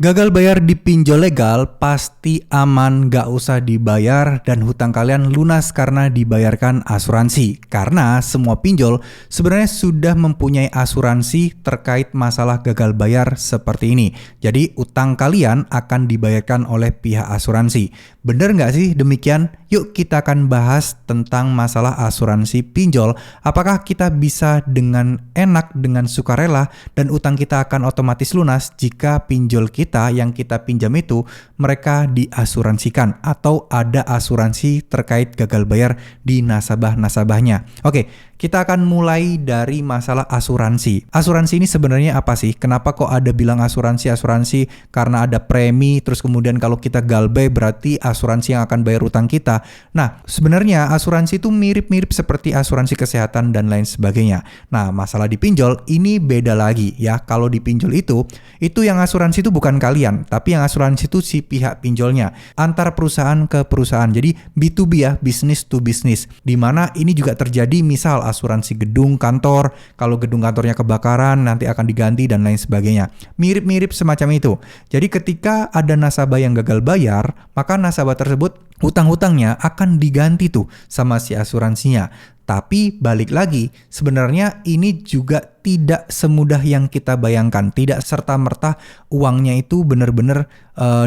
Gagal bayar di pinjol legal pasti aman, gak usah dibayar dan hutang kalian lunas karena dibayarkan asuransi. Karena semua pinjol sebenarnya sudah mempunyai asuransi terkait masalah gagal bayar seperti ini. Jadi utang kalian akan dibayarkan oleh pihak asuransi. Bener gak sih demikian? Yuk kita akan bahas tentang masalah asuransi pinjol. Apakah kita bisa dengan enak, dengan sukarela dan utang kita akan otomatis lunas jika pinjol kita yang kita pinjam itu mereka diasuransikan atau ada asuransi terkait gagal bayar di nasabah-nasabahnya. Oke, kita akan mulai dari masalah asuransi. Asuransi ini sebenarnya apa sih? Kenapa kok ada bilang asuransi? Karena ada premi, terus kemudian kalau kita galbay berarti asuransi yang akan bayar utang kita. Nah, sebenarnya asuransi itu mirip-mirip seperti asuransi kesehatan dan lain sebagainya. Nah, masalah di pinjol ini beda lagi ya. Kalau di pinjol itu yang asuransi itu bukan kalian, tapi yang asuransi itu si pihak pinjolnya, antar perusahaan ke perusahaan. Jadi B2B ya, business to business. Dimana ini juga terjadi misal asuransi gedung kantor, kalau gedung kantornya kebakaran nanti akan diganti dan lain sebagainya. Mirip-mirip semacam itu. Jadi ketika ada nasabah yang gagal bayar, maka nasabah tersebut hutang-hutangnya akan diganti tuh sama si asuransinya. Tapi balik lagi, sebenarnya ini juga tidak semudah yang kita bayangkan. Tidak serta-merta uangnya itu benar-benar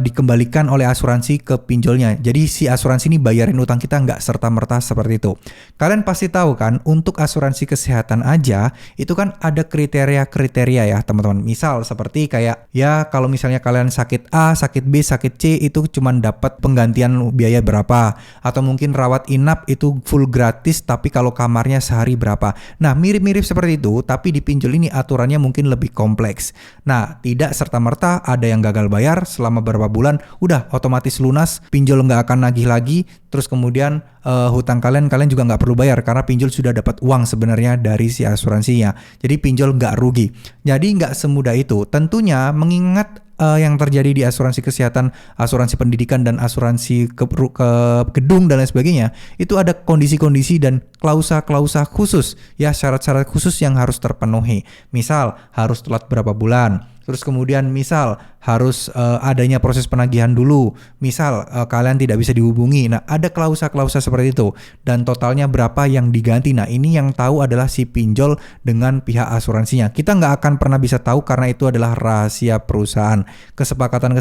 dikembalikan oleh asuransi ke pinjolnya. Jadi si asuransi ini bayarin utang kita nggak serta-merta seperti itu. Kalian pasti tahu kan, untuk asuransi kesehatan aja itu kan ada kriteria-kriteria ya teman-teman. Misal seperti kayak ya kalau misalnya kalian sakit A, sakit B, sakit C itu cuma dapat penggantian biaya berapa. Atau mungkin rawat inap itu full gratis tapi kalau kamarnya sehari berapa. Nah mirip-mirip seperti itu, tapi di pinjol ini aturannya mungkin lebih kompleks. Nah tidak serta-merta ada yang gagal bayar selama beberapa bulan udah otomatis lunas, pinjol nggak akan nagih lagi, terus kemudian hutang kalian juga nggak perlu bayar karena pinjol sudah dapat uang sebenarnya dari si asuransinya. Jadi pinjol nggak rugi. Jadi nggak semudah itu. Tentunya mengingat yang terjadi di asuransi kesehatan, asuransi pendidikan dan asuransi ke gedung dan lain sebagainya, itu ada kondisi-kondisi dan klausa-klausa khusus ya, syarat-syarat khusus yang harus terpenuhi. Misal harus telat berapa bulan. Terus kemudian misal harus adanya proses penagihan dulu. Misal kalian tidak bisa dihubungi. Nah ada klausa-klausa seperti itu. Dan totalnya berapa yang diganti. Nah ini yang tahu adalah si pinjol dengan pihak asuransinya. Kita nggak akan pernah bisa tahu karena itu adalah rahasia perusahaan. Kesepakatan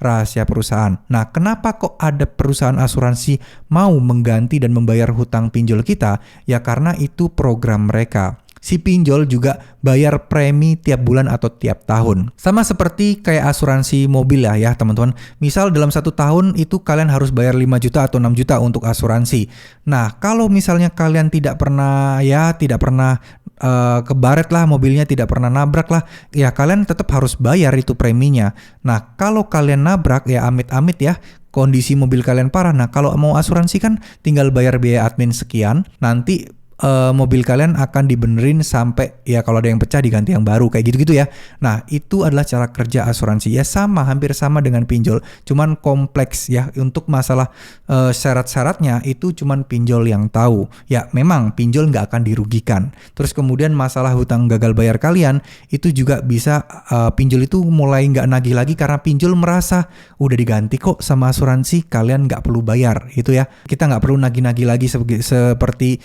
rahasia perusahaan. Nah kenapa kok ada perusahaan asuransi mau mengganti dan membayar hutang pinjol kita? Ya karena itu program mereka. Si pinjol juga bayar premi tiap bulan atau tiap tahun. Sama seperti kayak asuransi mobil ya teman-teman. Misal dalam 1 tahun itu kalian harus bayar 5 juta atau 6 juta untuk asuransi. Nah kalau misalnya kalian tidak pernah kebaret lah mobilnya, tidak pernah nabrak lah, ya kalian tetap harus bayar itu preminya. Nah kalau kalian nabrak ya amit-amit ya, kondisi mobil kalian parah. Nah kalau mau asuransi kan tinggal bayar biaya admin sekian, nanti mobil kalian akan dibenerin sampai ya kalau ada yang pecah diganti yang baru kayak gitu-gitu ya. Nah itu adalah cara kerja asuransi ya, hampir sama dengan pinjol, cuman kompleks ya. Untuk masalah syarat-syaratnya itu cuman pinjol yang tahu ya. Memang pinjol nggak akan dirugikan. Terus kemudian masalah hutang gagal bayar kalian itu juga bisa pinjol itu mulai nggak nagih lagi karena pinjol merasa udah diganti kok sama asuransi, kalian nggak perlu bayar itu ya. Kita nggak perlu nagih-nagih lagi seperti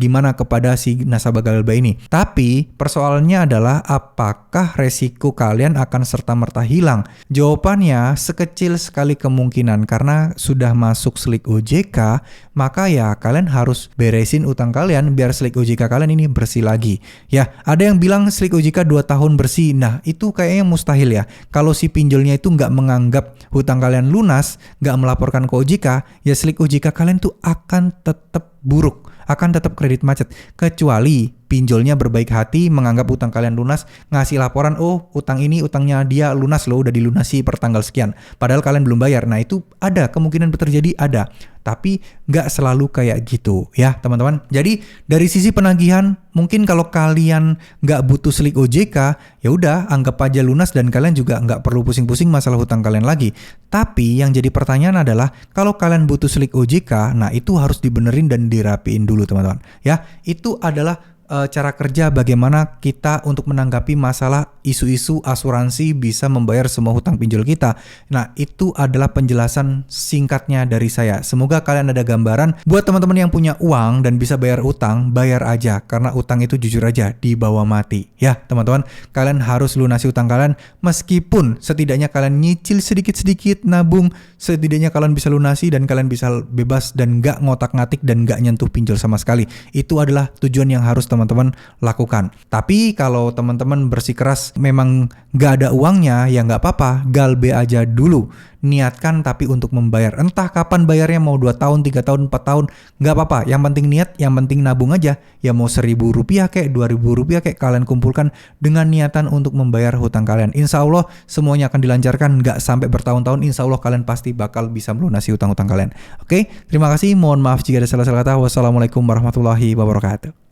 gimana kepada si nasabah gagal bayar ini. Tapi persoalannya adalah apakah resiko kalian akan serta-merta hilang? Jawabannya sekecil sekali kemungkinan, karena sudah masuk slik OJK, maka ya kalian harus beresin utang kalian biar slik OJK kalian ini bersih lagi. Ya, ada yang bilang slik OJK 2 tahun bersih. Nah, itu kayaknya mustahil ya. Kalau si pinjolnya itu nggak menganggap hutang kalian lunas, nggak melaporkan ke OJK, ya slik OJK kalian tuh akan tetap buruk, akan tetap kredit macet, kecuali pinjolnya berbaik hati menganggap utang kalian lunas, ngasih laporan, oh utang ini utangnya dia lunas loh, udah dilunasi per tanggal sekian, padahal kalian belum bayar. Nah itu ada kemungkinan terjadi, ada, tapi nggak selalu kayak gitu ya teman-teman. Jadi dari sisi penagihan mungkin kalau kalian nggak butuh slik OJK, ya udah anggap aja lunas dan kalian juga nggak perlu pusing-pusing masalah hutang kalian lagi. Tapi yang jadi pertanyaan adalah kalau kalian butuh slik OJK, nah itu harus dibenerin dan dirapiin dulu teman-teman ya. Itu adalah cara kerja bagaimana kita untuk menanggapi masalah isu-isu asuransi bisa membayar semua hutang pinjol kita. Nah, itu adalah penjelasan singkatnya dari saya. Semoga kalian ada gambaran. Buat teman-teman yang punya uang dan bisa bayar utang, bayar aja. Karena utang itu jujur aja dibawa mati. Ya, teman-teman, kalian harus lunasi utang kalian meskipun setidaknya kalian nyicil sedikit-sedikit, nabung, setidaknya kalian bisa lunasi dan kalian bisa bebas dan gak ngotak-ngatik dan gak nyentuh pinjol sama sekali. Itu adalah tujuan yang harus teman-teman lakukan. Tapi kalau teman-teman bersikeras memang gak ada uangnya, ya gak apa-apa, galbe aja dulu. Niatkan tapi untuk membayar. Entah kapan bayarnya, mau 2 tahun, 3 tahun, 4 tahun, gak apa-apa. Yang penting niat, yang penting nabung aja. Ya mau Rp1.000 kayak Rp2.000 kayak kalian kumpulkan dengan niatan untuk membayar hutang kalian. Insya Allah semuanya akan dilancarkan, gak sampai bertahun-tahun. Insya Allah kalian pasti bakal bisa melunasi hutang-hutang kalian. Oke, terima kasih. Mohon maaf jika ada salah-salah kata. Wassalamualaikum warahmatullahi wabarakatuh.